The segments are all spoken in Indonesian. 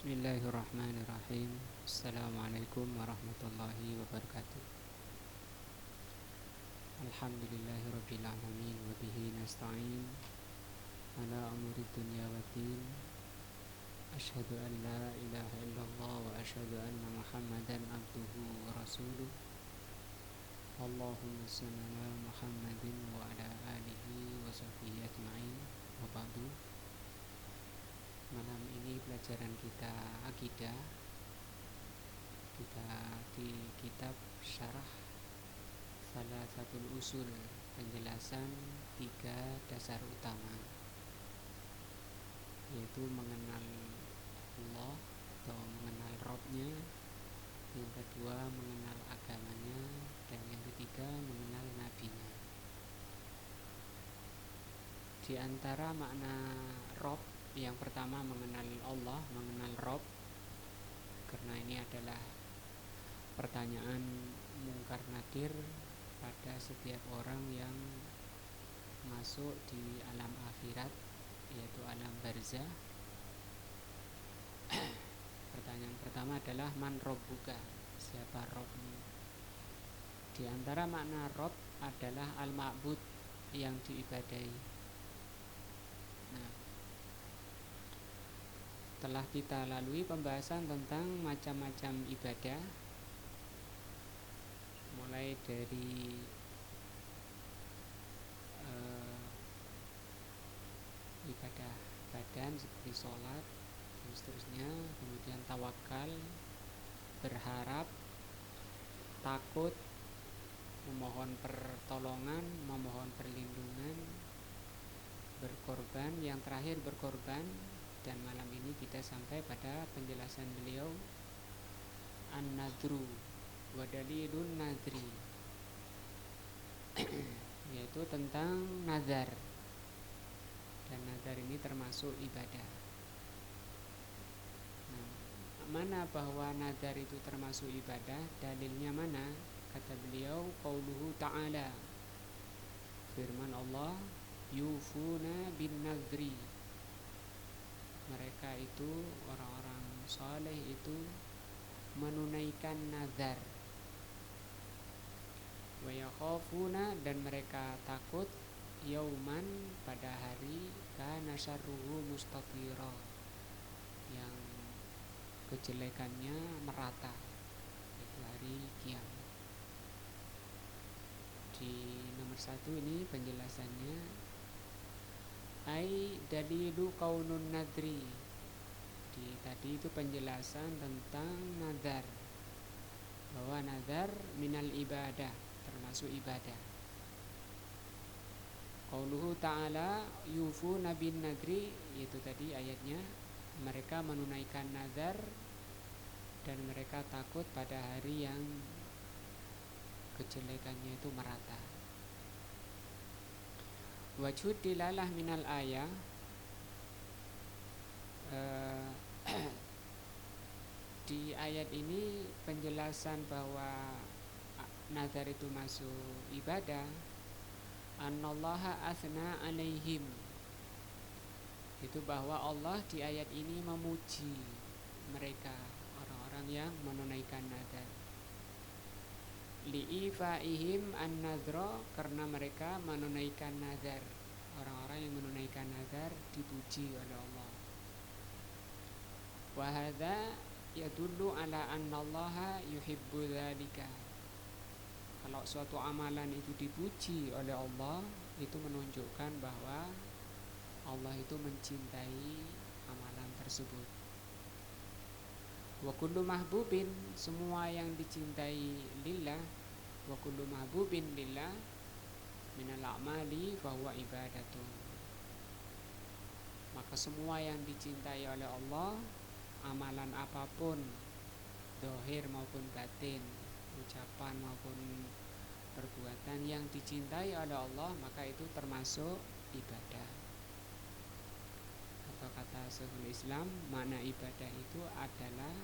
Bismillahirrahmanirrahim. Assalamualaikum warahmatullahi wabarakatuh. Alhamdulillahirabbil alamin wa bihi nasta'in ala umuri dunya waddin. Asyhadu an la ilaha illallah wa asyhadu anna Muhammadan abduhu wa rasuluh. Allahumma shalli ala Muhammadin wa ala alihi wa sahbihi ajma'in. Wa ba'du. Malam ini pelajaran kita akidah. Kita di kitab Syarah Salasatul Usul, penjelasan 3 dasar utama, yaitu mengenal Allah atau mengenal Rabb-nya, yang kedua mengenal agamanya, dan yang ketiga mengenal nabinya. Di antara makna Rabb, yang pertama mengenal Allah, mengenal Rabb, karena ini adalah pertanyaan mungkar nadir pada setiap orang yang masuk di alam akhirat, yaitu alam barzah. Pertanyaan pertama adalah man rabbuka, siapa Rabbmu? Di antara makna Rabb adalah al-ma'bud, yang diibadahi. Nah, telah kita lalui pembahasan tentang macam-macam ibadah, mulai dari ibadah badan seperti sholat dan seterusnya, kemudian tawakal, berharap, takut, memohon pertolongan, memohon perlindungan, berkorban, yang terakhir berkorban. Dan malam ini kita sampai pada penjelasan beliau an-nadru wa dalilun nadri, yaitu tentang nazar. Dan nazar ini termasuk ibadah. Nah, mana bahwa nazar itu termasuk ibadah? Dalilnya mana? Kata beliau, qauluhu ta'ala, firman Allah, yufuna bin nadri, mereka itu orang-orang saleh itu menunaikan nazar. Wa yakhafuna, dan mereka takut, yauman, pada hari, kana syarruhu mustatira, yang kejelekannya merata, yaitu hari kiamat. Di nomor 1 ini penjelasannya, ai dalilu kaunun nadri. Tadi itu penjelasan tentang nazar, bahwa nazar minal ibadah, termasuk ibadah. Qauluhu ta'ala yufuna bin nadri, itu tadi ayatnya, mereka menunaikan nazar dan mereka takut pada hari yang kejelekannya itu merata. Wajhud dilalah minal ayah, di ayat ini penjelasan bahwa nazar itu masuk ibadah. Annallaha asna alaihim, itu bahwa Allah di ayat ini memuji mereka, orang-orang yang menunaikan nazar. Li'ifaihim an-nadra, karena mereka menunaikan nazar. Orang-orang yang menunaikan nazar dipuji oleh Allah. Wa hadza yadullu ala annallaha yuhibbu dzalika. Kalau suatu amalan itu dipuji oleh Allah, itu menunjukkan bahwa Allah itu mencintai amalan tersebut. Wa kullu mahbubin, semua yang dicintai lillah, wa kullu mahbubin lillah minal a'mali fahuwa ibadatun. Maka semua yang dicintai oleh Allah, amalan apapun, zahir maupun batin, ucapan maupun perbuatan yang dicintai oleh Allah, maka itu termasuk ibadah. Atau kata Syekhul Islam, makna ibadah itu adalah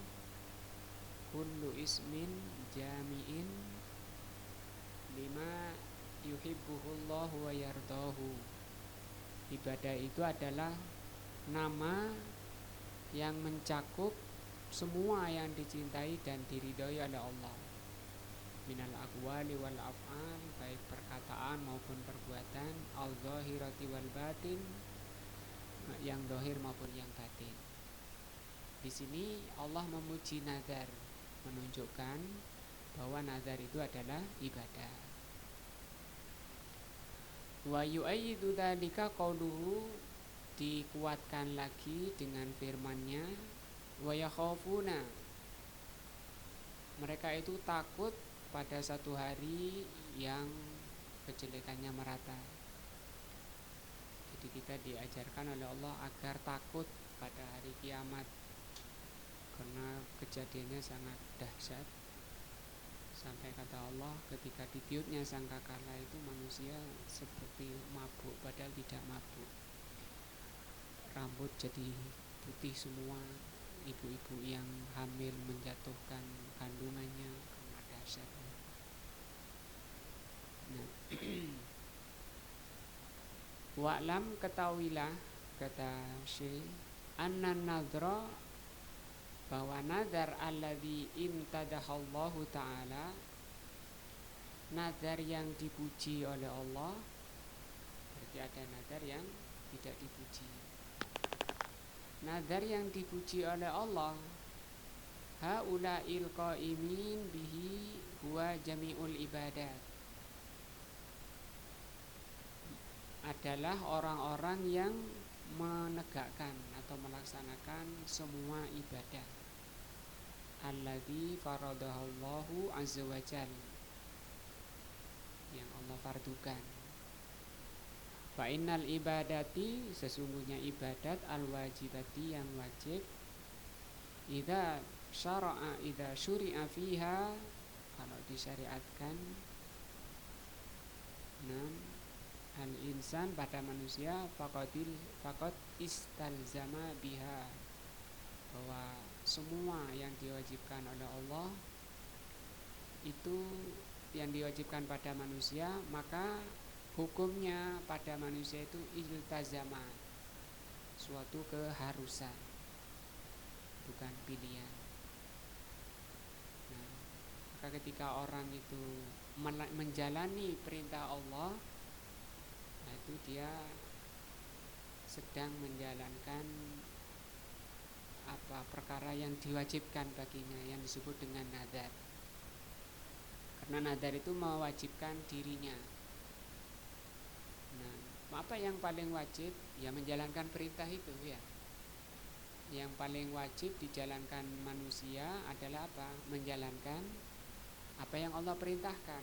kullu ismin jami'in lima yuhibbuhullahu wa yardahu. Ibadah itu adalah nama yang mencakup semua yang dicintai dan diridhoi oleh Allah, minal aqwali wal af'al, baik perkataan maupun perbuatan, al-zahirati wal batin, yang zahir maupun yang batin. Di sini Allah memuji nazar, menunjukkan bahwa nazar itu adalah ibadah. Wa yu'ayyidu dzalika qauluhu, dikuatkan lagi dengan firman-Nya, wa yakhafuna, mereka itu takut pada satu hari yang kejelekannya merata. Jadi kita diajarkan oleh Allah agar takut pada hari kiamat, karena kejadiannya sangat dahsyat. Sampai kata Allah, ketika ditiupnya sangkakala itu manusia seperti mabuk padahal tidak mabuk. Rambut jadi putih semua, ibu-ibu yang hamil menjatuhkan kandungannya karena dahsyatnya. Nah, wa'lam, ketahuilah, kata Syekh, anna nadra, bahwa nazar alladzi imtadahallahu ta'ala, nazar yang dipuji oleh Allah. Berarti ada nazar yang tidak dipuji. Nazar yang dipuji oleh Allah, haula'il qaimin bihi huwa jami'ul ibadat, adalah orang-orang yang menegakkan atau melaksanakan semua ibadah, alladzi faradahallahu azza wa jalla, yang Allah fardukan. Fa innal ibadati, sesungguhnya ibadat, al wajibati, yang wajib, idza syuri'a fiha, kalau disyariatkan, al insan, pada manusia, faqad istalzama biha, bahwa semua yang diwajibkan oleh Allah itu yang diwajibkan pada manusia, maka hukumnya pada manusia itu iltazama, suatu keharusan, bukan pilihan. Nah, maka ketika orang itu menjalani perintah Allah, nah itu dia sedang menjalankan perkara yang diwajibkan baginya, yang disebut dengan nazar. Karena nazar itu mewajibkan dirinya. Nah, apa yang paling wajib? Ya menjalankan perintah itu, ya. Yang paling wajib dijalankan manusia adalah apa? Menjalankan apa yang Allah perintahkan.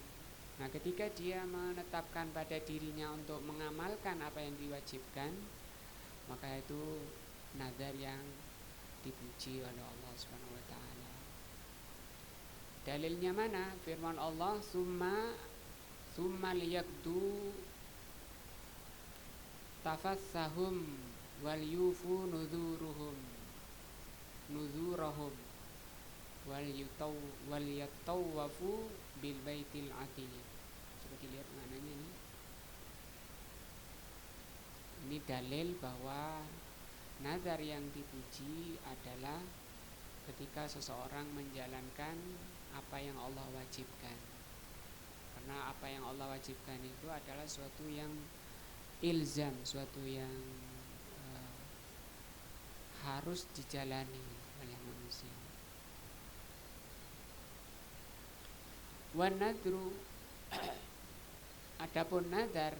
Nah, ketika dia menetapkan pada dirinya untuk mengamalkan apa yang diwajibkan, maka itu nazar yang dipuji oleh Allah Subhanahu wa taala. Dalilnya mana? Firman Allah, summa liyaqdu tafassahum wal yufu nuzurahum wal yatawafu bil baitil atiq. Coba dilihat mananya ini. Ini dalil bahwa nazar yang dipuji adalah ketika seseorang menjalankan apa yang Allah wajibkan. Karena apa yang Allah wajibkan itu adalah suatu yang ilzam, suatu yang harus dijalani oleh manusia. Wan nadru, adapun nazar,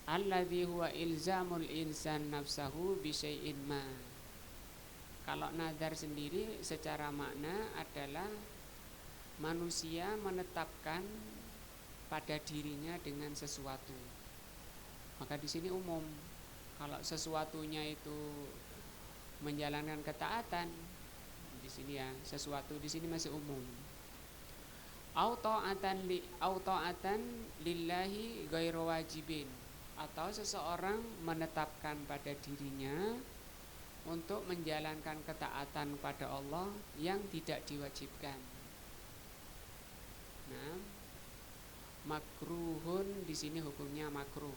alladzi huwa ilzamul insan nafsahu bi syai'in ma. Kalau nazar sendiri secara makna adalah manusia menetapkan pada dirinya dengan sesuatu. Maka di sini umum. Kalau sesuatunya itu menjalankan ketaatan, di sini ya, sesuatu di sini masih umum. Au ta'atan lillahi ghairu wajibin, atau seseorang menetapkan pada dirinya untuk menjalankan ketaatan pada Allah yang tidak diwajibkan. Nah, makruhun di sini hukumnya makruh.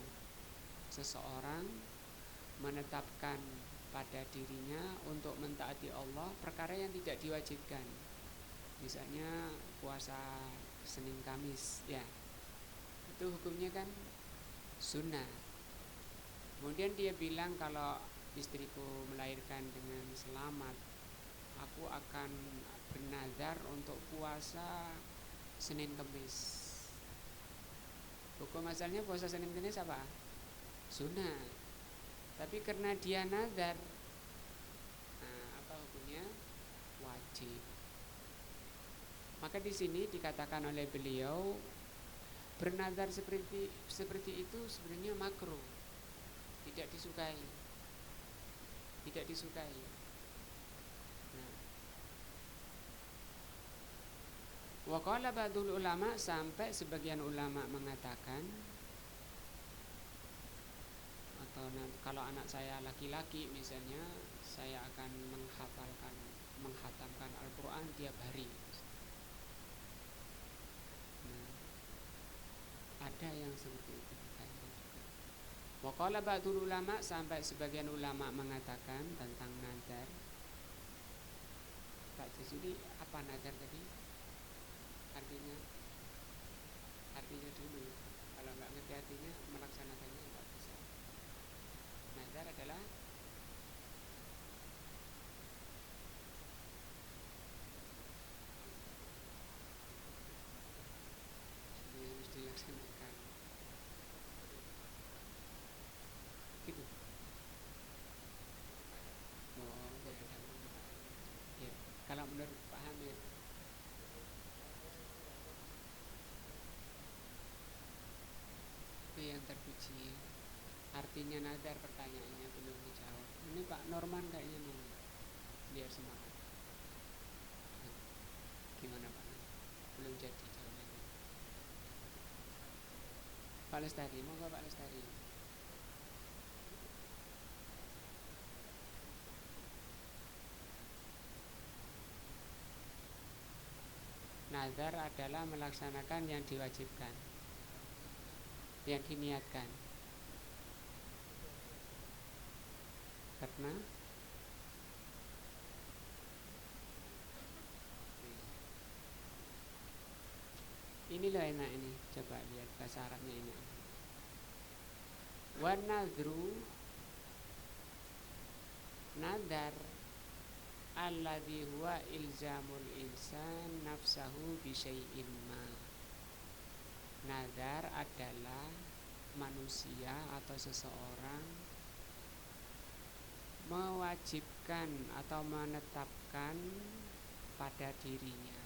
Seseorang menetapkan pada dirinya untuk mentaati Allah perkara yang tidak diwajibkan. Misalnya puasa Senin Kamis, ya itu hukumnya kan sunnah. Kemudian dia bilang kalau istriku melahirkan dengan selamat, aku akan bernazar untuk puasa Senin Kamis. Hukum asalnya puasa Senin Kamis apa? Sunnah. Tapi karena dia nazar, nah apa hukumnya? Wajib. Maka di sini dikatakan oleh beliau bernazar seperti itu sebenarnya makruh, tidak disukai. Nah, waqala ba'dul ulama, sampai sebagian ulama mengatakan, atau kalau anak saya laki-laki misalnya, saya akan menghatamkan Al-Quran tiap hari. Nah, ada yang seperti itu. Waqala ba'dul ulama, sampai sebagian ulama mengatakan tentang nazar. Pak Jasudi, apa nazar tadi? Artinya dulu. Kalau nggak ngerti artinya, melaksanakannya nggak bisa. Nazar adalah yang harus dilaksanakan. Gitu. Oh, ya. Kalau menurut Pak Hamid, itu yang terpuji. Artinya nazar, pertanyaannya belum dijawab. Ini Pak Norman kayaknya mau biar semangat. Gimana Pak? Belum jadi jawabannya. Pak Lestari, mau nggak Pak Lestari? Nazar adalah melaksanakan yang diwajibkan, yang diniatkan. Karena ini loh enak ini, coba lihat bahasa Arabnya ini. Wan nadru, nadar alladhi huwa ilzamul insan nafsahu bi syai'in ma. Nadar adalah manusia atau seseorang mewajibkan atau menetapkan pada dirinya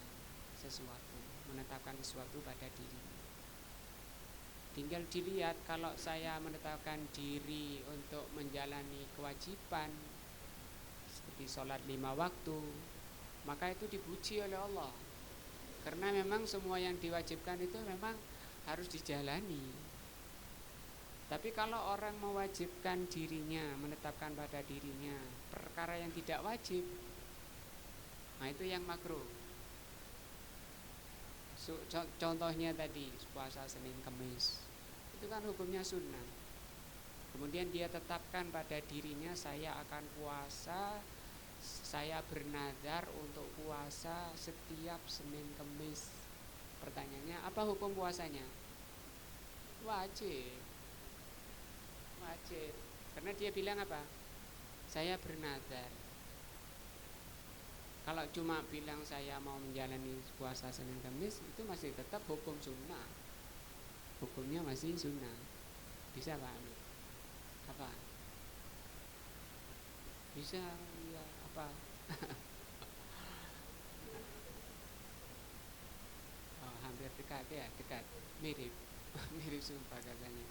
sesuatu, menetapkan sesuatu pada dirinya. Tinggal dilihat, kalau saya menetapkan diri untuk menjalani kewajiban seperti sholat 5 waktu, maka itu dipuji oleh Allah, karena memang semua yang diwajibkan itu memang harus dijalani. Tapi kalau orang mewajibkan dirinya, menetapkan pada dirinya perkara yang tidak wajib, nah itu yang makruh. Contohnya tadi puasa Senin Kamis, itu kan hukumnya sunnah. Kemudian dia tetapkan pada dirinya, saya akan puasa, saya bernazar untuk puasa setiap Senin Kamis. Pertanyaannya, apa hukum puasanya? Wajib. Karena dia bilang apa? Saya bernazar. Kalau cuma bilang saya mau menjalani puasa Senin Kamis, itu masih tetap hukum sunnah. Hukumnya masih sunnah. Bisa Pak Amir? Apa? Bisa, ya, apa? Oh, hampir dekat ya, dekat. Mirip. Mirip sumpah katanya.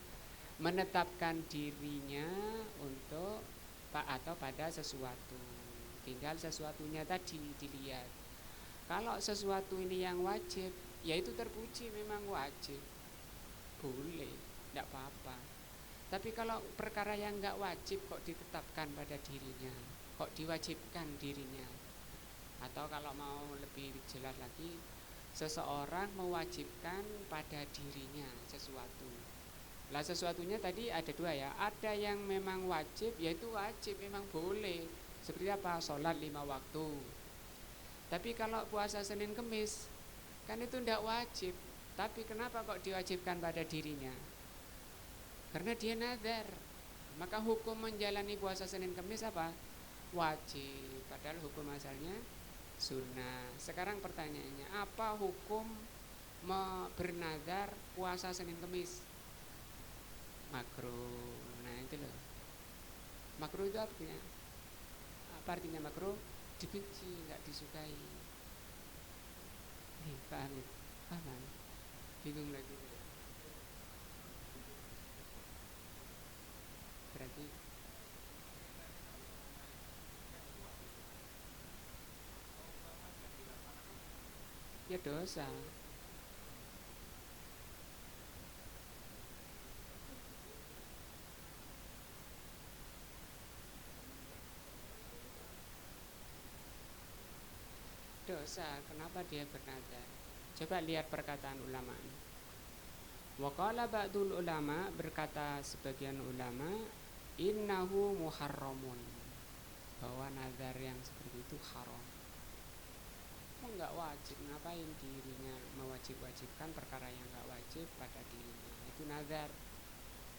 Menetapkan dirinya untuk atau pada sesuatu. Tinggal sesuatunya tadi dilihat. Kalau sesuatu ini yang wajib, ya itu terpuji, memang wajib, boleh, tidak apa-apa. Tapi kalau perkara yang nggak wajib kok ditetapkan pada dirinya, kok diwajibkan dirinya. Atau kalau mau lebih jelas lagi, seseorang mewajibkan pada dirinya sesuatu. Lah sesuatunya tadi ada dua ya. Ada yang memang wajib, yaitu wajib memang boleh. Seperti apa? Sholat 5 waktu. Tapi kalau puasa Senin Kemis kan itu tidak wajib. Tapi kenapa kok diwajibkan pada dirinya? Karena dia nazar. Maka hukum menjalani puasa Senin Kemis apa? Wajib. Padahal hukum asalnya sunnah. Sekarang pertanyaannya, apa hukum bernazar puasa Senin Kemis? Makruh. Nah itu loh. Makruh itu artinya apa? Artinya makruh? Dibenci, nggak disukai. Paham ya? Paham? Bingung lagi. Berarti ya dosa. Dosa. Kenapa dia bernazar? Coba lihat perkataan ulama. Waqala ba'dul ulama, berkata sebagian ulama, innahu muharramun, bahwa nazar yang seperti itu haram. Oh enggak wajib, ngapain dirinya mewajib-wajibkan perkara yang enggak wajib pada dirinya? Itu nazar.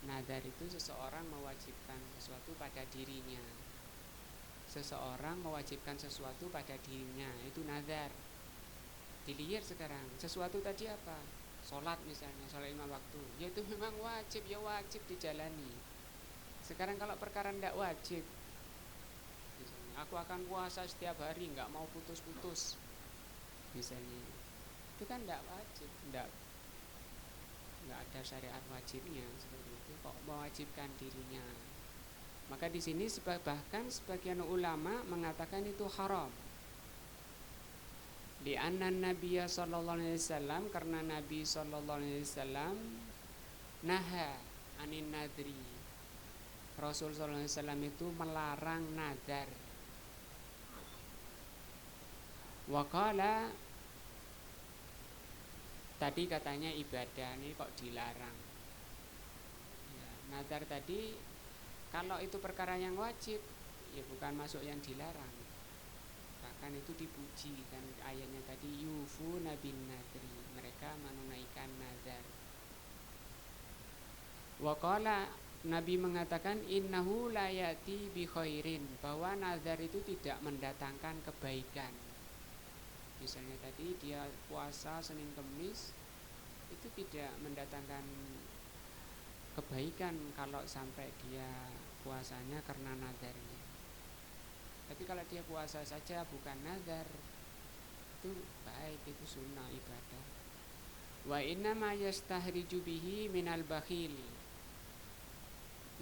Nazar itu seseorang mewajibkan sesuatu pada dirinya. Seseorang mewajibkan sesuatu pada dirinya, itu nazar. Dilihat sekarang, sesuatu tadi apa? Sholat misalnya, sholat 5 waktu, ya itu memang wajib, ya wajib dijalani. Sekarang kalau perkara tidak wajib, misalnya, aku akan puasa setiap hari, nggak mau putus-putus, misalnya, itu kan tidak wajib, nggak ada syariat wajibnya seperti itu, kok mewajibkan dirinya. Maka di sini bahkan sebagian ulama mengatakan itu haram. Di anna Nabiya sallallahu alaihi wasallam, karena Nabi sallallahu alaihi wasallam naha anin nadri. Rasul sallallahu alaihi wasallam itu melarang nadar. Wa qala, tadi katanya ibadah, ini kok dilarang. Ya, nadar tadi kalau itu perkara yang wajib, ya bukan masuk yang dilarang. Bahkan itu dipuji kan ayatnya tadi, yufu nabin nadri, mereka menunaikan nazar. Waqala, Nabi mengatakan innahu layati bi khairin, bahwa nazar itu tidak mendatangkan kebaikan. Misalnya tadi dia puasa Senin Kemis, itu tidak mendatangkan kebaikan kalau sampai dia puasanya karena nazarnya. Tapi kalau dia puasa saja bukan nazar, itu baik, itu sunnah ibadah. Wa inna ma yastahriju bihi minal bakhil.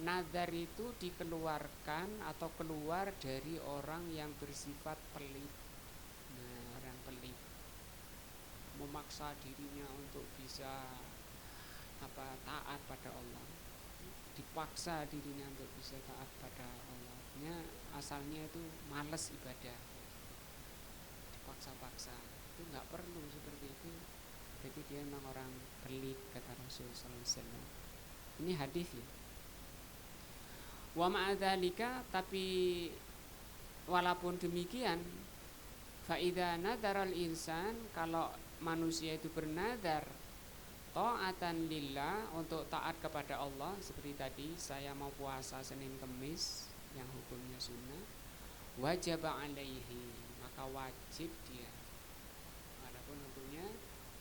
Nazar itu dikeluarkan atau keluar dari orang yang bersifat pelit. Nah, orang pelit memaksa dirinya untuk bisa taat pada Allah, dipaksa dirinya untuk bisa taat pada Allah. Asalnya itu malas ibadah, dipaksa-paksa, itu nggak perlu seperti itu. Jadi dia memang orang pelit, kata Rasul sallallahu alaihi wasallam. Ini hadis ya. Wa ma'adzalika, tapi walaupun demikian, fa idza nadzaral insan, kalau manusia itu bernazar ta'atan lillah, untuk taat kepada Allah, seperti tadi saya mau puasa Senin Kemis yang hukumnya sunnah, wajib alaihi, maka wajib dia walaupun hukumnya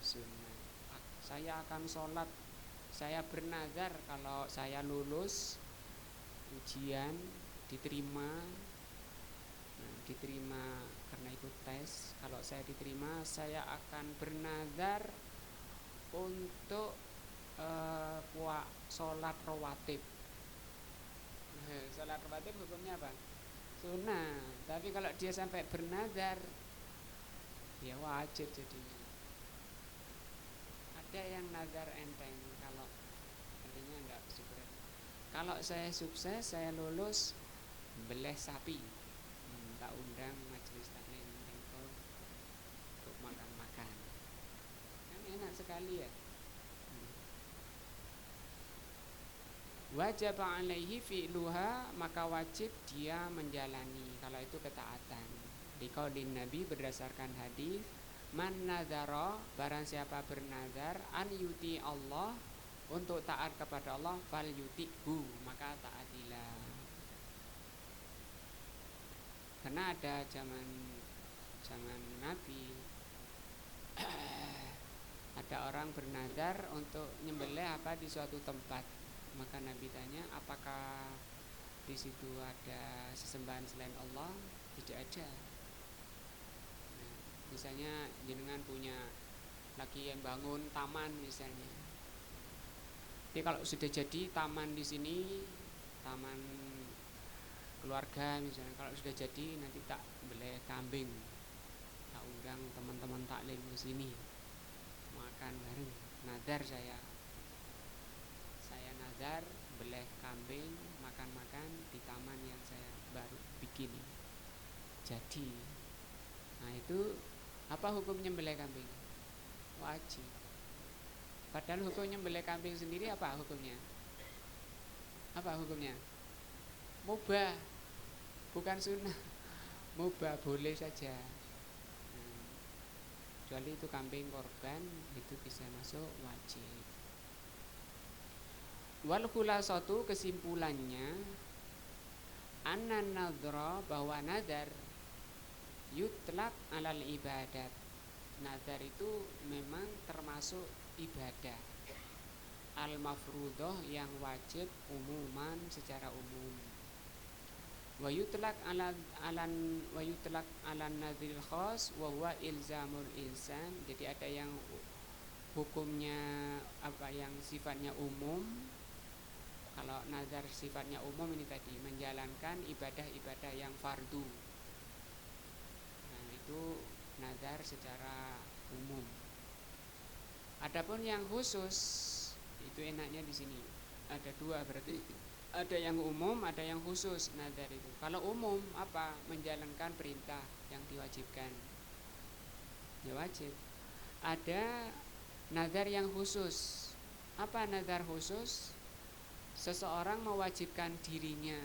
sunnah. Saya akan sholat, saya bernazar kalau saya lulus ujian, diterima karena ikut tes, kalau saya diterima saya akan bernazar untuk sholat rawatib. Sholat rawatib hukumnya apa? Sunnah. Tapi kalau dia sampai bernazar, ya wajib jadinya. Ada yang nazar enteng, kalau artinya enggak sukses. Kalau saya sukses, saya lulus beleh sapi, tak undang majelis taklim untuk makan-makan, kan enak sekali ya. wajib alaihi fi'luha, maka wajib dia menjalani kalau itu ketaatan. Liqaulin Nabi berdasarkan hadis, man nadhara, barang siapa bernazar an yuti Allah, untuk taat kepada Allah, fal yuti'hu, maka taatilah. Karena ada zaman Nabi ada orang bernazar untuk nyembelih apa di suatu tempat, maka Nabi tanya, apakah di situ ada sesembahan selain Allah? Tidak ada. Nah, misalnya jenengan punya lagi yang bangun taman misalnya, jadi kalau sudah jadi taman di sini, taman keluarga misalnya, kalau sudah jadi nanti tak beli kambing, tak undang teman-teman taklim ke sini makan bareng. Nazar saya nazar beli kambing, makan-makan di taman yang saya baru bikin jadi. Nah itu apa hukum nyembelih kambing? Wajib. Padahal hukum nyembelih kambing sendiri apa hukumnya? Apa hukumnya? Mubah, bukan sunnah. Mubah, boleh saja. Kecuali itu kambing korban, itu bisa masuk wajib. Wal khulasatu, kesimpulannya, annan nadhra, bahwa nadar yutlaq alal ibadat. Nadar itu memang termasuk ibadah al-mafruḍah, yang wajib umuman, secara umum. Wa yutlaq alan nadhil khas wa huwa ilzamul insan. Jadi ada yang hukumnya apa, yang sifatnya umum. Kalau nazar sifatnya umum ini tadi, menjalankan ibadah-ibadah yang fardu. Nah, itu nazar secara umum. Adapun yang khusus, itu enaknya di sini. Ada dua berarti. Ada yang umum, ada yang khusus nazar itu. Kalau umum apa? Menjalankan perintah yang diwajibkan. Ya wajib. Ada nazar yang khusus. Apa nazar khusus? Seseorang mewajibkan dirinya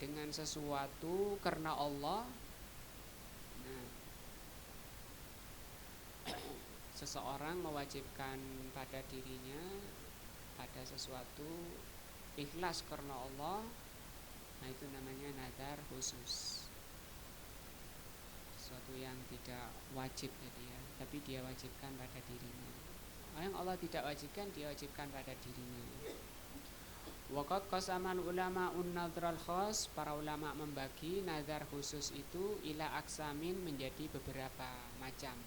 dengan sesuatu karena Allah. Nah, seseorang mewajibkan pada dirinya pada sesuatu ikhlas karena Allah. Nah, itu namanya nazar khusus. Sesuatu yang tidak wajib jadi ya, tapi dia wajibkan pada dirinya. Yang Allah tidak wajibkan, dia wajibkan pada dirinya. Waqad qasamal ulama un-nadhral khas, para ulama membagi nazar khusus itu ila aksamin, menjadi beberapa macam.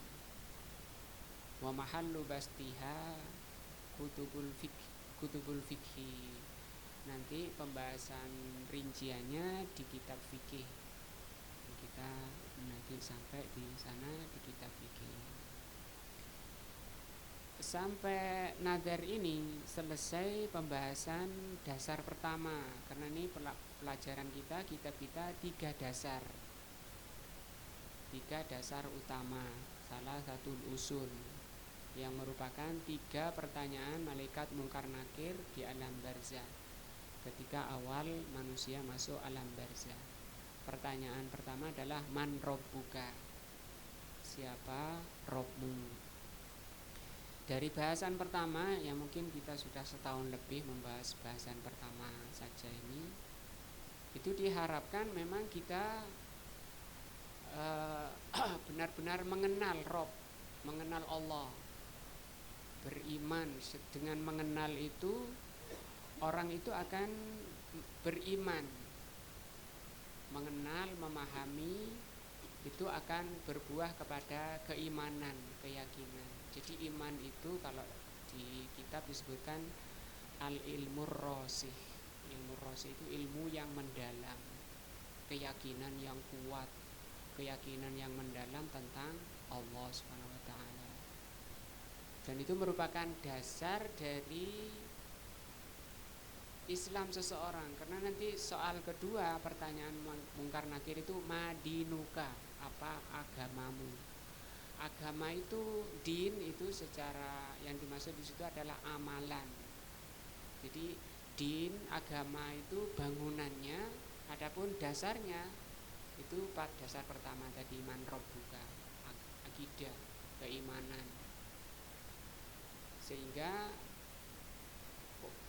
Wa mahallu bastiha kutubul fikhi. Nanti pembahasan rinciannya di kitab fikih. Kita nanti sampai di sana di kitab fikih. Sampai nazar ini selesai pembahasan dasar pertama. Karena ini pelajaran kita, kitab kita 3 dasar. 3 dasar utama, salah satu usul, yang merupakan 3 pertanyaan malaikat mungkar nakir di alam barzah ketika awal manusia masuk alam barzah. Pertanyaan pertama adalah man robbuka, siapa Robmu. Dari bahasan pertama, yang mungkin kita sudah setahun lebih membahas bahasan pertama saja ini, itu diharapkan memang kita benar-benar mengenal Rob, mengenal Allah, beriman. Dengan mengenal itu, orang itu akan beriman. Mengenal, memahami, itu akan berbuah kepada keimanan, keyakinan. Jadi iman itu kalau di kitab disebutkan al-ilmur rosih. Ilmu rosih itu ilmu yang mendalam, keyakinan yang kuat, keyakinan yang mendalam tentang Allah Subhanahu wa taala. Dan itu merupakan dasar dari Islam seseorang. Karena nanti soal kedua, pertanyaan mungkar nakir itu madinuka, apa agamamu. Agama itu, din itu secara yang dimaksud di situ adalah amalan. Jadi din, agama itu bangunannya, adapun dasarnya itu dasar pertama tadi iman rabbuka, akidah, keimanan. Sehingga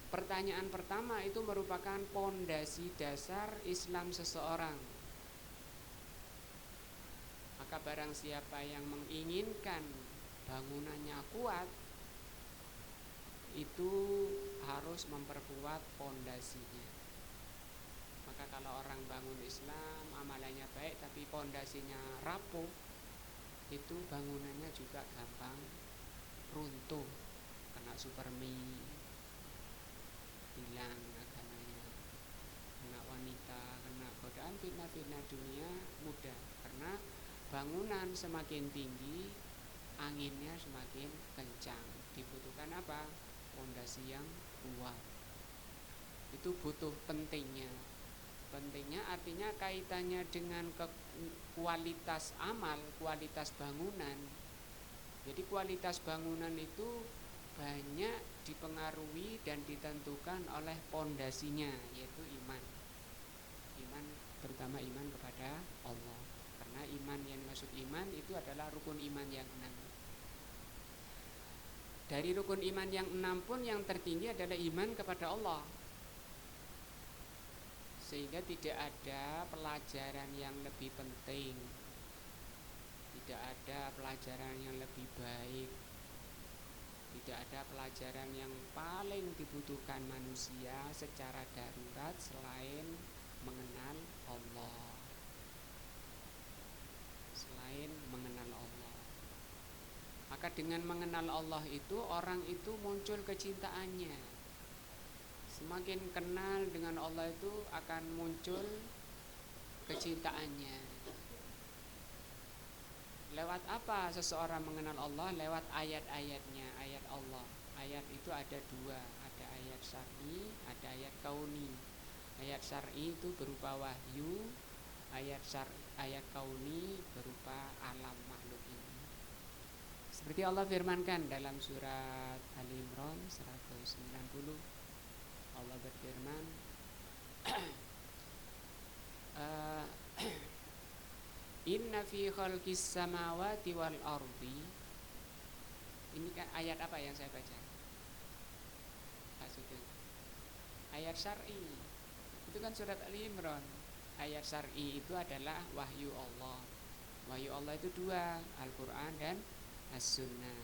pertanyaan pertama itu merupakan pondasi dasar Islam seseorang. Maka barang siapa yang menginginkan bangunannya kuat, itu harus memperkuat pondasinya. Maka kalau orang bangun Islam, amalannya baik tapi pondasinya rapuh, itu bangunannya juga gampang runtuh, kena supermi, hilang agamanya, kena wanita, kena godaan, fitnah-fitnah dunia mudah. Karena bangunan semakin tinggi, anginnya semakin kencang. Dibutuhkan apa? Pondasi yang kuat. Itu butuh pentingnya. Pentingnya artinya kaitannya dengan kualitas amal, kualitas bangunan. Jadi kualitas bangunan itu banyak dipengaruhi dan ditentukan oleh pondasinya, yaitu iman. Iman, terutama iman kepada Allah. Karena iman yang maksud iman itu adalah rukun iman yang 6. Dari rukun iman yang 6 pun yang tertinggi adalah iman kepada Allah. Sehingga tidak ada pelajaran yang lebih penting, tidak ada pelajaran yang lebih baik, tidak ada pelajaran yang paling dibutuhkan manusia secara darurat selain mengenal Allah. Selain mengenal Allah. Maka dengan mengenal Allah itu orang itu muncul kecintaannya. Semakin kenal dengan Allah itu akan muncul kecintaannya. Lewat apa seseorang mengenal Allah? Lewat ayat-ayatnya, ayat Allah. Ayat itu ada 2, ada ayat syar'i, ada ayat kauni. Ayat syar'i itu berupa wahyu, ayat kauni berupa alam makhluk ini. Seperti Allah firmankan dalam surat Ali Imran 190. Allah berfirman, Inna fi khalqis samawati wal ardi. Ini kan ayat apa yang saya baca? Maksudnya ayat syar'i. Itu kan surat Ali Imran. Ayat syar'i itu adalah wahyu Allah. Wahyu Allah itu 2, Al-Quran dan As-Sunnah.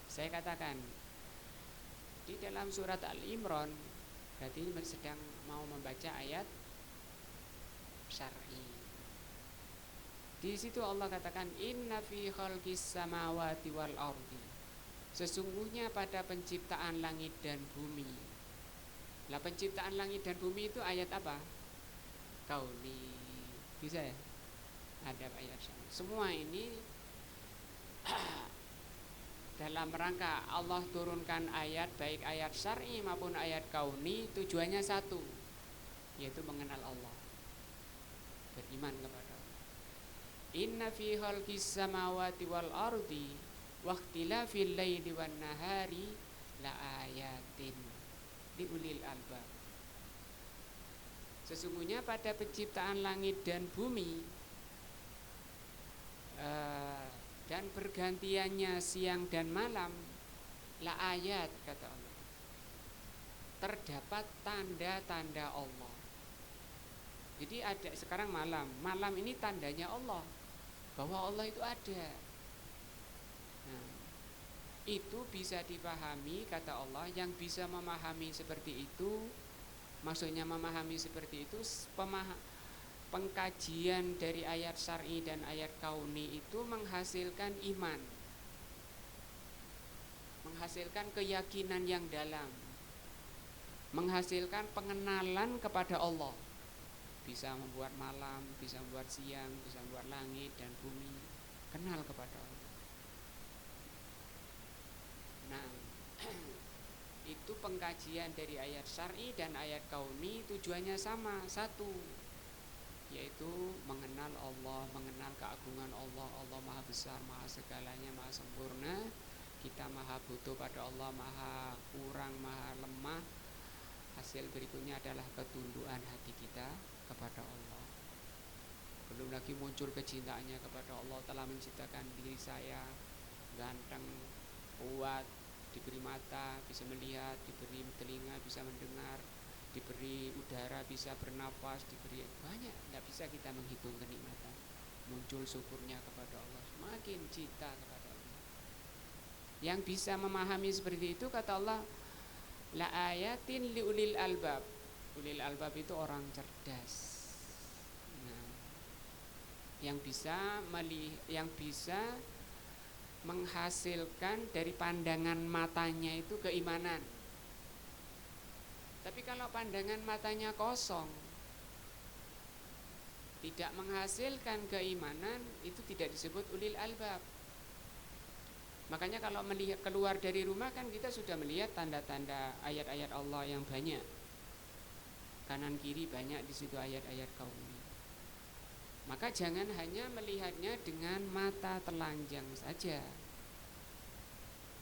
Saya katakan di dalam surat Ali Imran berarti sedang mau membaca ayat syar'i. Di situ Allah katakan inna fi khalqis samawati wal ardi. Sesungguhnya pada penciptaan langit dan bumi. Lah penciptaan langit dan bumi itu ayat apa? Kauni. Bisa ya? Ada ayat syar'i. Semua ini dalam rangka Allah turunkan ayat, baik ayat syar'i maupun ayat kauni, tujuannya satu, yaitu mengenal Allah, beriman kepada Allah. Inna fi khalqis samawati wal ardi wa ikhtilafil laili wan nahari la ayatin li ulil albab. Sesungguhnya pada penciptaan langit dan bumi dan bergantiannya siang dan malam la ayat, kata Allah, terdapat tanda-tanda Allah. Jadi ada sekarang malam ini tandanya Allah, bahwa Allah itu ada. Nah, itu bisa dipahami, kata Allah, yang bisa memahami seperti itu, maksudnya memahami seperti itu, pengkajian dari ayat syar'i dan ayat kauni itu menghasilkan iman, menghasilkan keyakinan yang dalam, menghasilkan pengenalan kepada Allah. Bisa membuat malam, bisa membuat siang, bisa membuat langit dan bumi, kenal kepada Allah. Nah, itu pengkajian dari ayat syar'i dan ayat kauni tujuannya sama, satu, yaitu mengenal Allah, mengenal keagungan Allah. Allah maha besar, maha segalanya, maha sempurna. Kita maha butuh pada Allah, maha kurang, maha lemah. hasil berikutnya adalah ketundukan hati kita kepada Allah. Belum lagi muncul kecintaannya kepada Allah. Telah menciptakan diri saya ganteng, kuat, diberi mata bisa melihat, diberi telinga bisa mendengar, diberi udara bisa bernafas, diberi banyak, tidak bisa kita menghitung kenikmatan. Muncul syukurnya kepada Allah, semakin cinta kepada Allah. Yang bisa memahami seperti itu, kata Allah, la ayatin liulil albab. Ulil albab itu orang cerdas. Nah, yang bisa menghasilkan dari pandangan matanya itu keimanan. Tapi kalau pandangan matanya kosong, tidak menghasilkan keimanan, itu tidak disebut ulil albab. Makanya kalau melihat keluar dari rumah kan kita sudah melihat tanda-tanda ayat-ayat Allah yang banyak. Kanan kiri banyak di situ ayat-ayat kauni. Maka jangan hanya melihatnya dengan mata telanjang saja,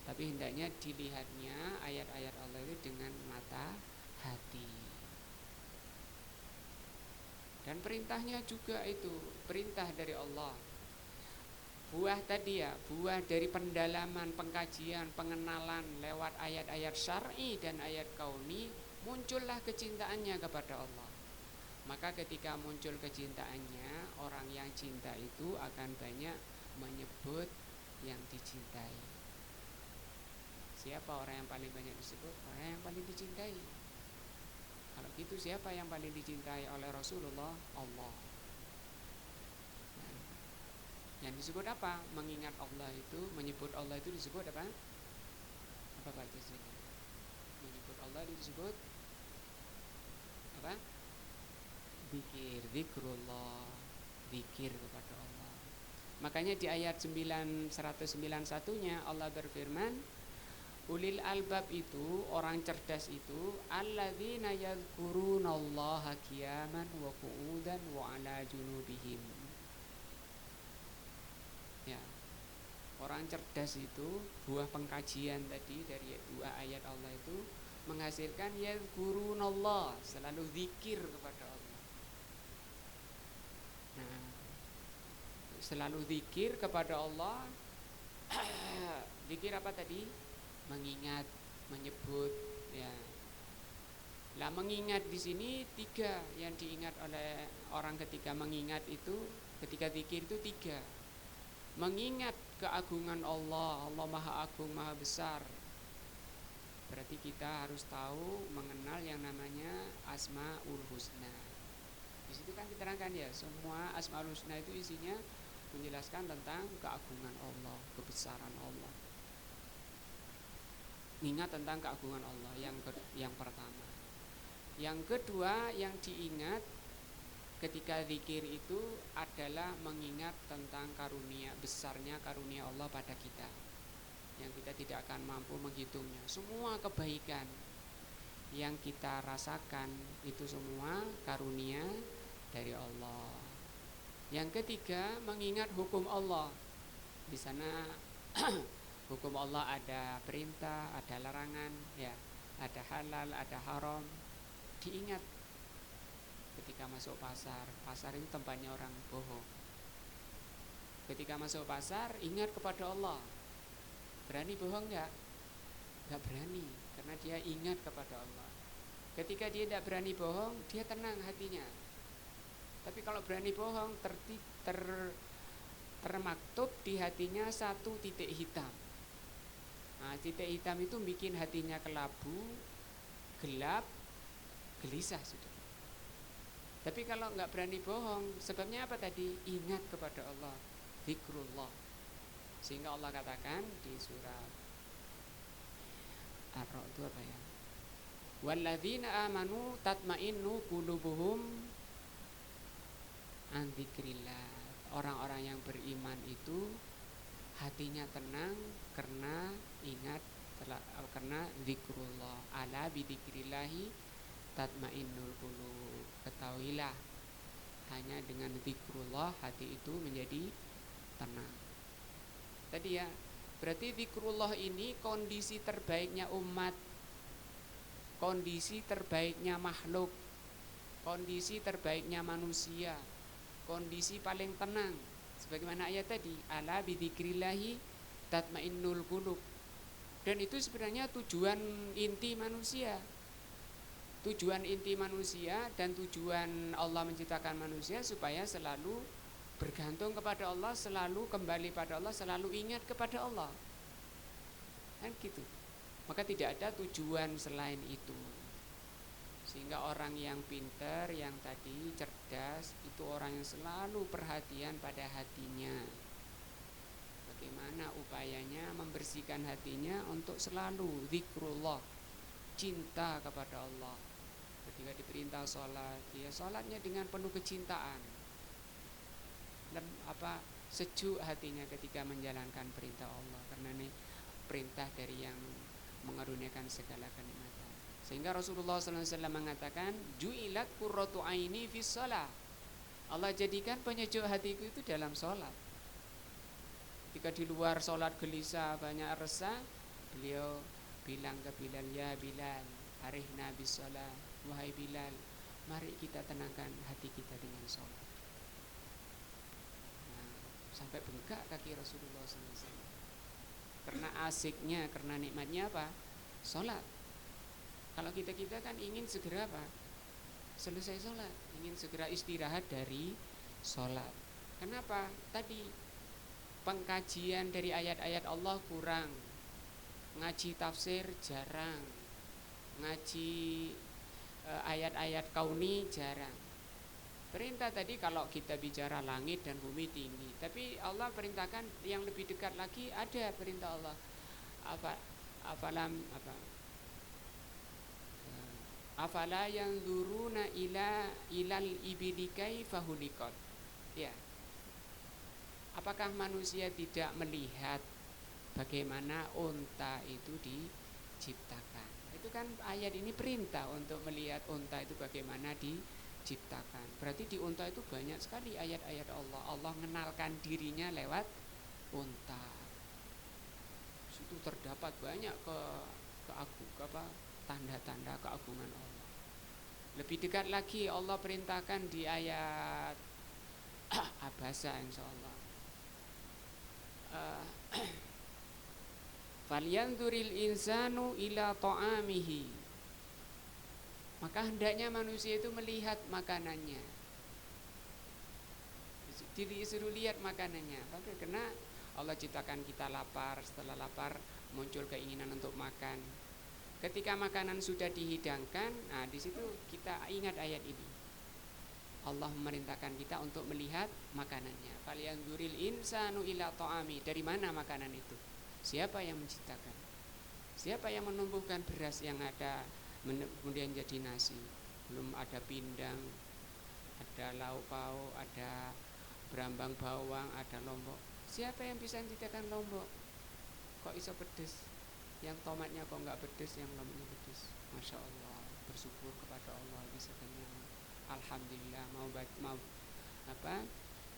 tapi hendaknya dilihatnya ayat-ayat Allah itu dengan mata hati. Dan perintahnya juga itu perintah dari Allah. Buah tadi ya, buah dari pendalaman, pengkajian, pengenalan lewat ayat-ayat syar'i dan ayat kauni, muncullah kecintaannya kepada Allah. Maka ketika muncul kecintaannya, orang yang cinta itu akan banyak menyebut yang dicintai. Siapa orang yang paling banyak disebut? Orang yang paling dicintai. Kalau gitu siapa yang paling dicintai oleh Rasulullah? Allah. Yang disebut apa? Mengingat Allah itu, menyebut Allah itu disebut apa? Apa baca sih? Menyebut Allah itu disebut apa? Zikir, zikrullah, zikir kepada Allah. Makanya di ayat 191-nya Allah berfirman, ulil albab itu, orang cerdas itu, alladzina yadhkurunallaha qiyaman wa qu'udan wa ala junubihim. Ya, orang cerdas itu, buah pengkajian tadi dari dua ayat Allah itu menghasilkan yadhkurunallah, selalu zikir kepada Allah. Nah, selalu zikir kepada Allah. Zikir apa tadi? Mengingat, menyebut, ya. Lah mengingat di sini tiga yang diingat oleh orang ketika mengingat itu, ketika zikir itu tiga. Mengingat keagungan Allah, Allah Maha Agung, Maha Besar. Berarti kita harus tahu, mengenal yang namanya Asmaul Husna. Di situ kan diterangkan ya, semua Asmaul Husna itu isinya menjelaskan tentang keagungan Allah, kebesaran Allah. Ingat tentang keagungan Allah yang pertama. Yang kedua yang diingat ketika zikir itu adalah mengingat tentang karunia, besarnya karunia Allah pada kita, yang kita tidak akan mampu menghitungnya. Semua kebaikan yang kita rasakan itu semua karunia dari Allah. Yang ketiga, mengingat hukum Allah. Di sana hukum Allah ada perintah, ada larangan, ya, ada halal, ada haram. Diingat ketika masuk pasar. Pasar itu tempatnya orang bohong. Ketika masuk pasar, ingat kepada Allah. Berani bohong enggak? Enggak berani, karena dia ingat kepada Allah. Ketika dia tidak berani bohong, dia tenang hatinya. Tapi kalau berani bohong, termaktub di hatinya satu titik hitam. Nah, titik hitam itu bikin hatinya kelabu, gelap, gelisah sudah. Tapi kalau nggak berani bohong, sebabnya apa tadi? Ingat kepada Allah, zikrullah. Sehingga Allah katakan di surat Ar-Ra'd itu apa ya? Walladzina amanu tatma'innu qulubuhum an dzikrillah. Orang-orang yang beriman itu hatinya tenang karena ingat, karena zikrullah. Ala bidzikrillahi tatmainnul qulub. Ketahuilah, hanya dengan zikrullah hati itu menjadi tenang. Tadi ya, berarti zikrullah ini kondisi terbaiknya umat. kondisi terbaiknya makhluk, kondisi terbaiknya manusia, kondisi paling tenang. Sebagaimana ayat tadi, ala bidzikrillahi tatmainnul qulub. Dan itu sebenarnya tujuan inti manusia. Tujuan inti manusia dan tujuan Allah menciptakan manusia supaya selalu bergantung kepada Allah, selalu kembali pada Allah, selalu ingat kepada Allah. Kan gitu. Maka tidak ada tujuan selain itu. Sehingga orang yang pintar, yang tadi cerdas, itu orang yang selalu perhatian pada hatinya. Bagaimana upayanya membersihkan hatinya untuk selalu zikrullah, cinta kepada Allah. Ketika diperintah sholat, dia sholatnya dengan penuh kecintaan. Dan sejuk hatinya ketika menjalankan perintah Allah, karena ini perintah dari yang mengaruniakan segala kenikmatan. Sehingga Rasulullah SAW mengatakan, ju'ilat qurratu aini fis shalah. Allah jadikan penyejuk hatiku itu dalam sholat. Ketika di luar sholat gelisah, banyak resah, beliau bilang ke Bilal, ya Bilal, arihna bis shalah. Wahai Bilal, mari kita tenangkan hati kita dengan sholat. Nah, sampai bengkak kaki Rasulullah SAW. Karena asiknya, karena nikmatnya apa? Sholat. Kalau kita kan ingin segera apa? Selesai sholat, ingin segera istirahat dari sholat. Kenapa? Tadi pengkajian dari ayat-ayat Allah kurang, ngaji tafsir jarang, ngaji ayat-ayat kauni jarang. Perintah tadi kalau kita bicara langit dan bumi tinggi, tapi Allah perintahkan yang lebih dekat lagi, ada perintah Allah. Afala yanzuruna ilal ibili kaifa khuliqat. Ya. Apakah manusia tidak melihat bagaimana unta itu diciptakan? Itu kan ayat ini perintah untuk melihat unta itu bagaimana diciptakan. Berarti di unta itu banyak sekali ayat-ayat Allah. Allah mengenalkan dirinya lewat unta. Situ terdapat banyak tanda-tanda keagungan Allah. Lebih dekat lagi Allah perintahkan di ayat Abasa insyaallah. Falyanzuril insanu ila ta'amihi. Maka hendaknya manusia itu melihat makanannya. Disuruh lihat makanannya. Karena Allah ciptakan kita lapar, setelah lapar muncul keinginan untuk makan. Ketika makanan sudah dihidangkan, nah di situ kita ingat ayat ini. Allah memerintahkan kita untuk melihat makanannya. Falyanzuril insanu ila ta'ami. Dari mana makanan itu? Siapa yang menciptakan? Siapa yang menumbuhkan beras yang ada kemudian jadi nasi? Belum ada pindang, ada lauk pauk, ada berambang bawang, ada lombok. Siapa yang bisa menciptakan lombok? Kok iso pedes? Yang tomatnya kok enggak pedes, yang lomboknya pedes? Masya Allah, bersyukur kepada Allah bisa kenyang. Alhamdulillah, mau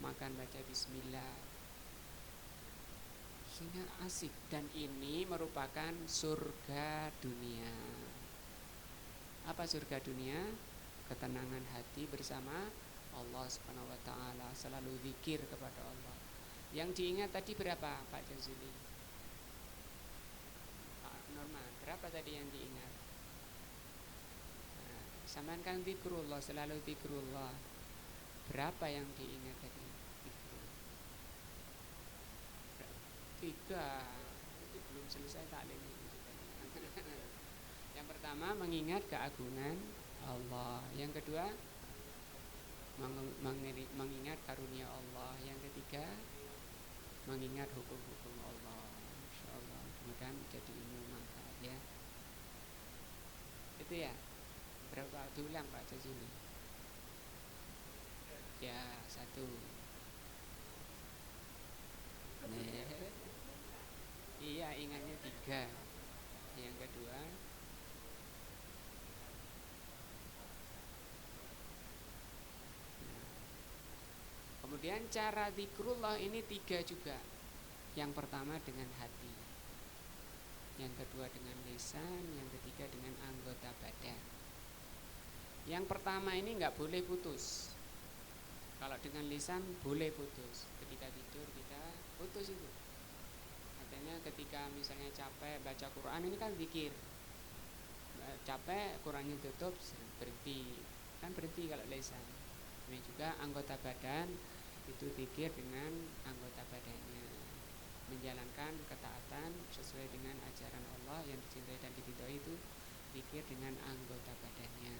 makan baca bismillah. Sehingga asik, dan ini merupakan surga dunia. Apa surga dunia? Ketenangan hati bersama Allah Subhanahu wa taala, selalu zikir kepada Allah. Yang diingat tadi berapa Pak Jazuli? Pak Norman, berapa tadi yang diingat? Nah, sampean kan zikrullah, selalu zikrullah. Berapa yang diingat tadi? 3. Itu belum selesai taklim ini. Yang pertama mengingat keagungan Allah. Yang kedua mengingat karunia Allah. Yang ketiga mengingat hukum-hukum Allah. Insyaallah mudah-mudahan jadi ilmu manfaat ya. Itu ya. Berapa diulang Pak Jazuli? Ya, 1. Iya, ingatnya 3. Yang kedua kemudian cara zikrullah ini 3 juga. Yang pertama dengan hati, yang kedua dengan lisan, yang ketiga dengan anggota badan. Yang pertama ini nggak boleh putus. Kalau dengan lisan boleh putus. Ketika tidur kita putus itu. Artinya ketika misalnya capek baca Quran, ini kan zikir. Capek, Qurannya tutup, berhenti. Kan berhenti kalau lisan. Ini juga anggota badan itu zikir dengan anggota badannya, menjalankan ketaatan sesuai dengan ajaran Allah yang dicintai dan diridhoi, itu zikir dengan anggota badannya.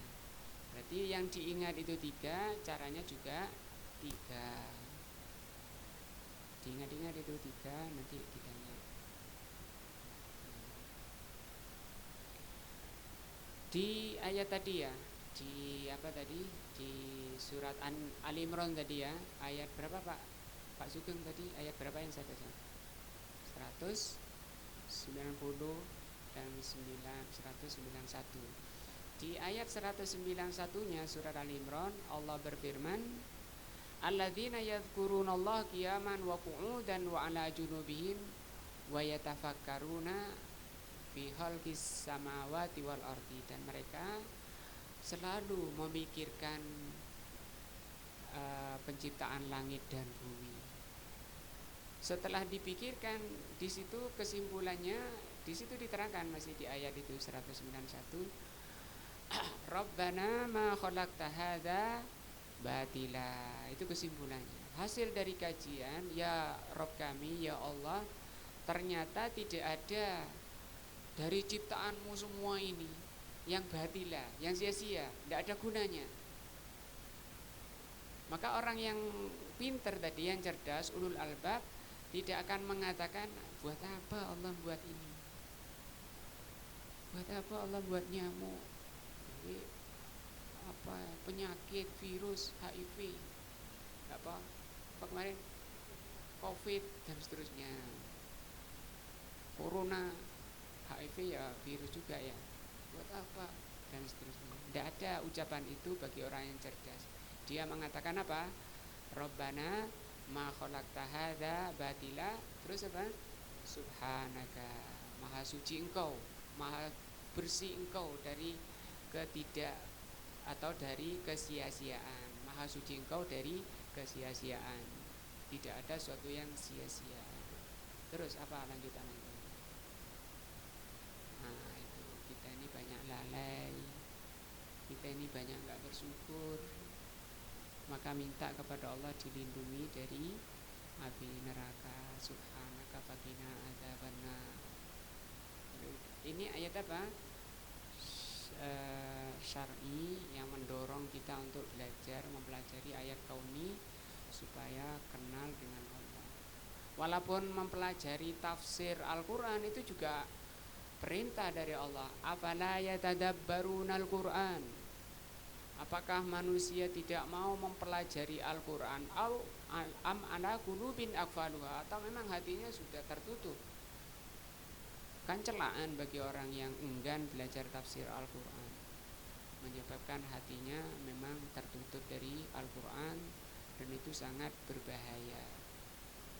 Berarti yang diingat itu 3, caranya juga 3. Diingat-ingat itu 3, nanti ditanya. Di ayat tadi ya, di apa tadi, di surat Ali Imran tadi ya, ayat berapa Pak Sugeng tadi, ayat berapa yang saya baca? 190 dan 191. Di ayat 191-nya surat Ali Imran, Allah berfirman, alladzina yadhkurunallaha qiyaman wa qu'udan wa 'ala junubihim wa yatafakkaruna fi khalqis samawati wal ardi. Dan mereka selalu memikirkan penciptaan langit dan bumi. Setelah dipikirkan, di situ kesimpulannya, di situ diterangkan masih di ayat itu 191, Rabbana ma khalaqta hadza batila. Itu kesimpulannya. Hasil dari kajian, ya Rabb kami, ya Allah, ternyata tidak ada dari ciptaanmu semua ini yang batila, yang sia-sia, tidak ada gunanya. Maka orang yang pintar tadi, yang cerdas, ulul albab, tidak akan mengatakan, buat apa Allah buat ini, buat apa Allah buat nyamuk, apa penyakit, virus, HIV, apa kemarin COVID dan seterusnya, corona, HIV ya virus juga ya, buat apa dan seterusnya. Tidak ada ucapan itu bagi orang yang cerdas. Dia mengatakan apa? Rabbana ma khalaqta hadza batila, terus apa? Subhanaka, maha suci engkau, maha bersih engkau dari ketidak atau dari kesia-siaan. Maha suci engkau dari kesia-siaan. Tidak ada sesuatu yang sia-sia. Terus apa lanjutannya? Nah, itu kita ini banyak lalai, kita ini banyak enggak bersyukur. Maka minta kepada Allah dilindungi dari api neraka. Subhanaka faqina adzabannar. Ini ayat apa? Syar'i yang mendorong kita untuk belajar, mempelajari ayat kauni supaya kenal dengan Allah. Walaupun mempelajari tafsir Al-Quran itu juga perintah dari Allah. Afala yatadabbarunal Quran. Apakah manusia tidak mau mempelajari Al-Quran? Am ala qulubin aqfaluha, atau memang hatinya sudah tertutup? Kan celaan bagi orang yang enggan belajar tafsir Al-Quran, menyebabkan hatinya memang tertutup dari Al-Quran, dan itu sangat berbahaya.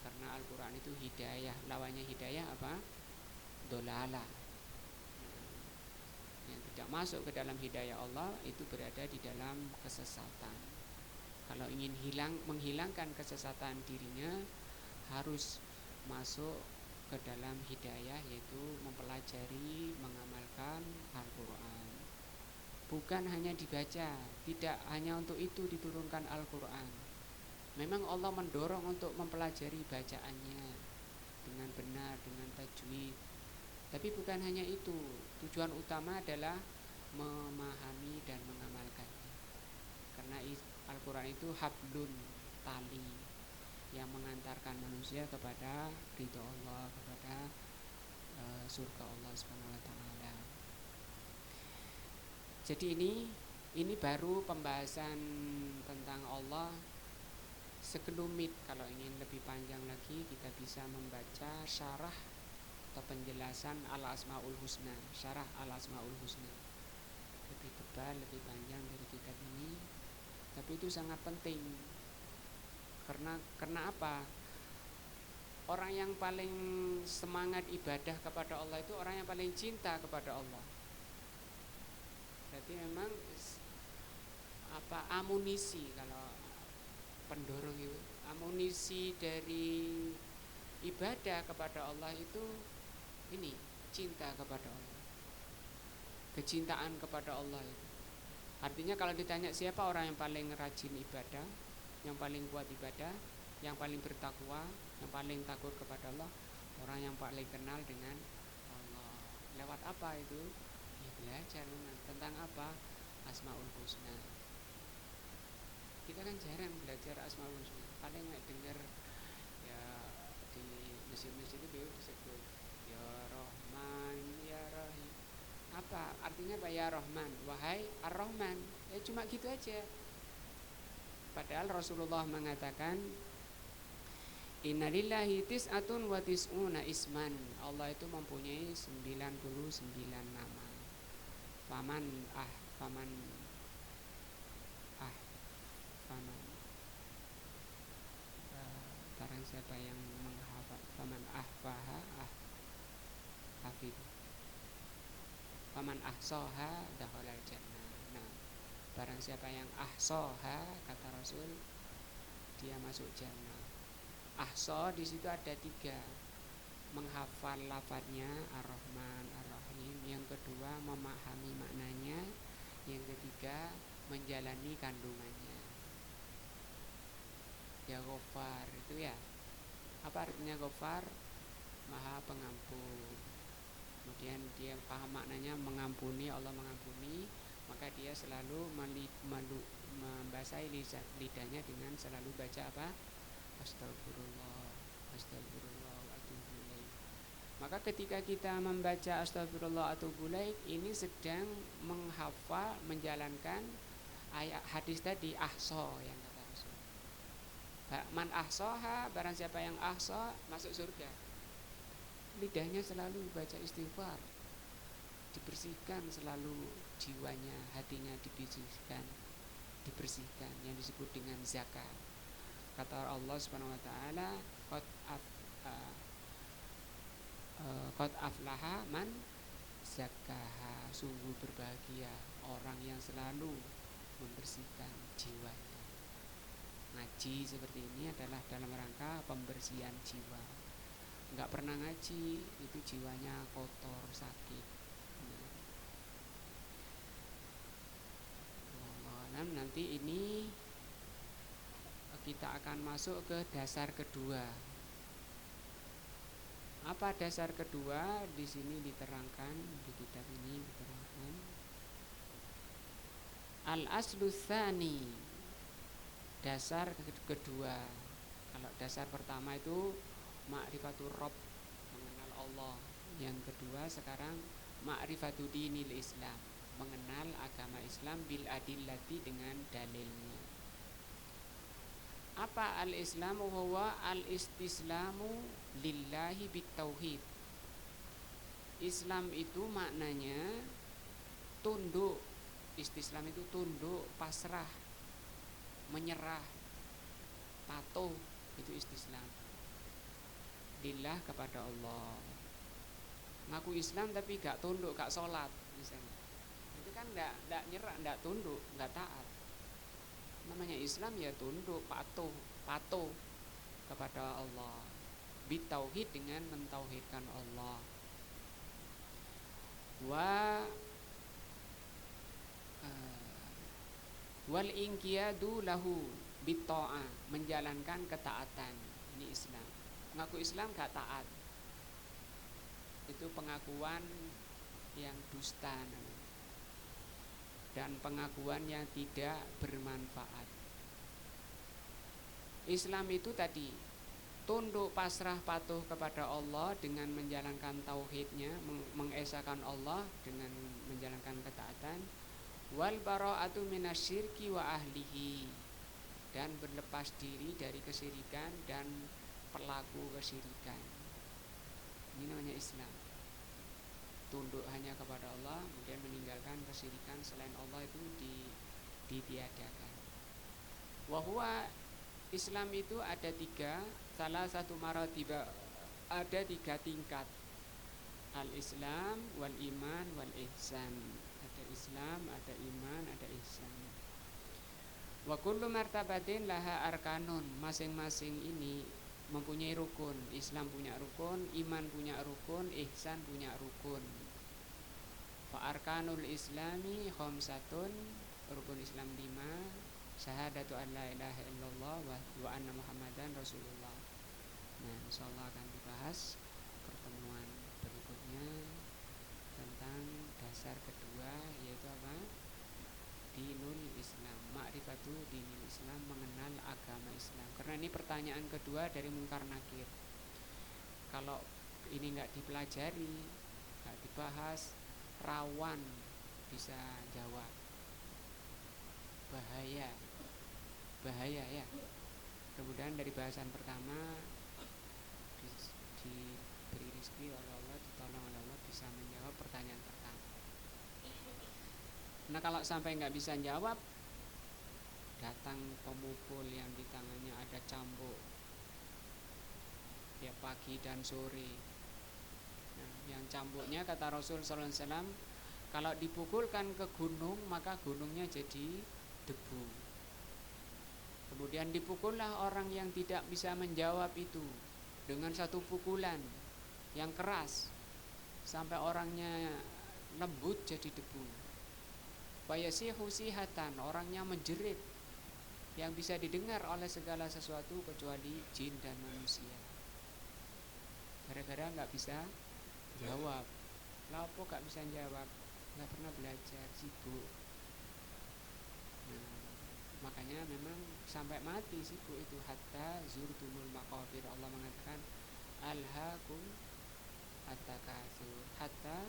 Karena Al-Quran itu hidayah, lawannya hidayah apa? Dolalah. Yang tidak masuk ke dalam hidayah Allah itu berada di dalam kesesatan. Kalau ingin menghilangkan kesesatan dirinya, harus masuk ke dalam hidayah, yaitu mempelajari, mengamalkan Al-Quran. Bukan hanya dibaca, tidak hanya untuk itu diturunkan Al-Quran. Memang Allah mendorong untuk mempelajari bacaannya dengan benar, dengan tajwid. Tapi bukan hanya itu, tujuan utama adalah memahami dan mengamalkannya. Karena Al-Quran itu hablun, tali yang mengantarkan manusia kepada ridho Allah, kepada surga Allah Subhanahu wa taala. Jadi ini baru pembahasan tentang Allah sekelumit. Kalau ingin lebih panjang lagi, kita bisa membaca syarah atau penjelasan Al-Asmaul Husna, syarah Al-Asmaul Husna. Lebih tebal, lebih panjang dari kitab ini, tapi itu sangat penting. Karena apa? Orang yang paling semangat ibadah kepada Allah itu orang yang paling cinta kepada Allah. Berarti memang amunisi, kalau pendorong itu amunisi dari ibadah kepada Allah itu ini cinta kepada Allah, kecintaan kepada Allah itu. Artinya kalau ditanya siapa orang yang paling rajin ibadah, yang paling kuat ibadah, yang paling bertakwa, yang paling takut kepada Allah, orang yang paling kenal dengan Allah. Lewat apa itu? Ya belajar tentang apa? Asmaul Husna. Kita kan jarang belajar Asmaul Husna. Paling dengar ya di masjid-masjid itu disebut ya Rahman, ya Rahim. Apa artinya Pak ya Rahman? Wahai Ar-Rahman. Ya cuma gitu aja. Padahal Rasulullah mengatakan innalillahi tis'atun wa tis'una isman. Allah itu mempunyai 99 nama. Faman faman barang siapa yang menghafal, faman ahfaha hafid, faman ahsoha dakhalal jannah. Nah, barang siapa yang ahsoha, kata Rasul, dia masuk jannah. Ahso di situ ada 3, menghafal lafadznya Ar-Rahman Ar-Rahim, yang kedua memahami maknanya, yang ketiga menjalani kandungannya. Ya Ghafar itu ya, apa artinya Ghafar? Maha pengampun. Kemudian dia paham maknanya mengampuni, Allah mengampuni, maka dia selalu membasahi lidahnya dengan selalu baca apa? Astagfirullah, astagfirullah, atubu ilaih. Maka ketika kita membaca astagfirullah atubu ilaih, ini sedang menghafal, menjalankan ayat hadis tadi, ahso yang kata Rasul. Man ahsoha, barang siapa yang ahso masuk surga. Lidahnya selalu baca istighfar, dibersihkan selalu jiwanya, hatinya dibersihkan, yang disebut dengan zakat. Kata Allah Subhanahu wa taala, qad aflaha man zakkaha, sungguh berbahagia orang yang selalu membersihkan jiwanya. Ngaji seperti ini adalah dalam rangka pembersihan jiwa. Enggak pernah ngaji, itu jiwanya kotor, sakit. Nanti ini kita akan masuk ke dasar kedua. Apa dasar kedua? Di sini diterangkan, di kitab ini diterangkan. Al-aslu tsani, dasar kedua. Kalau dasar pertama itu ma'rifatur Rabb, mengenal Allah. Yang kedua sekarang ma'rifatu dinil Islam, mengenal agama Islam bil adillati, dengan dalilnya. Apa al-Islamu? Huwa al-istislamu lillahi bitauhid. Islam itu maknanya tunduk. Istislam itu tunduk, pasrah, menyerah, patuh, itu istislam. Lillah, kepada Allah. Ngaku Islam tapi gak tunduk, gak sholat misalnya, itu kan gak nyerah, gak tunduk, gak taat. Namanya Islam ya tunduk, patuh kepada Allah. Bitauhid, dengan mentauhidkan Allah. Wal inqiyadu lahu bitta'ah, menjalankan ketaatan. Ini Islam. Ngaku Islam gak taat, itu pengakuan yang dusta dan pengakuan yang tidak bermanfaat. Islam itu tadi tunduk, pasrah, patuh kepada Allah dengan menjalankan tauhidnya, mengesahkan Allah dengan menjalankan ketaatan. Wal bara'atu minasyirki wa ahlihi, dan berlepas diri dari kesyirikan dan pelaku kesyirikan. Ini namanya Islam. Tunduk hanya kepada Allah, kemudian meninggalkan kesyirikan selain Allah, itu ditiadakan. Wahwa, Islam itu ada 3, salah satu maratiba, ada 3 tingkat. Al-Islam wal iman wal ihsan. Ada Islam, ada iman, ada ihsan. Wa kullu martabatin laha arkanun. Masing-masing ini mempunyai rukun. Islam punya rukun, iman punya rukun, ihsan punya rukun. Fa arkanul islami khamsatun, rukun Islam 5, syahadatu an la ilaha illallah wa anna muhammadan rasulullah. Nah, insyaallah akan dibahas pertemuan berikutnya tentang dasar kedua, yaitu apa? Dinul Islam, ma'rifatu dinul Islam, mengenal agama Islam. Karena ini pertanyaan kedua dari Munkar Nakir. Kalau ini nggak dipelajari, nggak dibahas, rawan bisa jawab. Bahaya ya. Kemudian dari bahasan pertama diberi rezeki oleh Allah, ditolong oleh Allah, bisa menjawab pertanyaan pertama. Nah, kalau sampai nggak bisa jawab, datang pemukul yang di tangannya ada cambuk ya pagi dan sore. Nah, yang cambuknya kata Rasul sallallahu alaihi wasallam, kalau dipukulkan ke gunung maka gunungnya jadi debu. Kemudian dipukullah orang yang tidak bisa menjawab itu dengan satu pukulan yang keras sampai orangnya lembut jadi debu. Fayasihu sihatan, orangnya menjerit yang bisa didengar oleh segala sesuatu kecuali jin dan manusia. Gara-gara nggak bisa jawab. Lapo nggak bisa jawab? Nggak pernah belajar, sibuk. Nah, makanya memang sampai mati sibuk itu. Hatta zurtumul maqabir, Allah mengatakan alhaakum at-takatsur hatta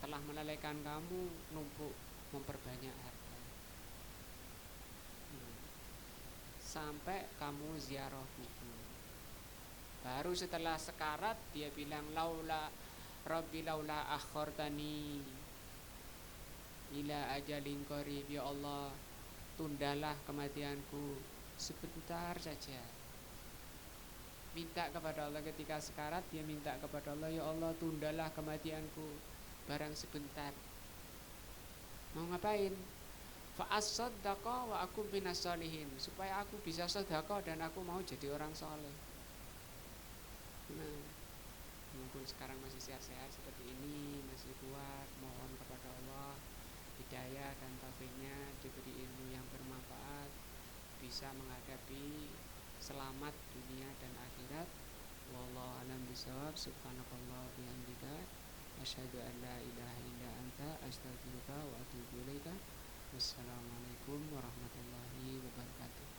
telah melalaikan kamu numpuk memperbanyak harta. Sampai kamu ziarah kubur. Baru setelah sekarat dia bilang laula rabbi laula akhortani ila ajalin qarib, ya Allah tundalah kematianku sebentar saja. Minta kepada Allah ketika sekarat, dia minta kepada Allah, ya Allah tundalah kematianku barang sebentar. Mau ngapain? Fa'as-saddaqa wa akum binas sholihin, supaya aku bisa sedekah dan aku mau jadi orang soleh. Nah, walaupun sekarang masih sehat-sehat seperti ini, masih kuat, mohon kepada Allah hidayah dan taufiknya, diberi ilmu yang bermanfaat, bisa menghadapi selamat dunia dan akhirat. Wallahu a'lam bishawab. Subhanakallah bihamdika asyhadu an la ilaha illa anta astaghfiruka wa atubu ilaika. Wassalamualaikum warahmatullahi wabarakatuh.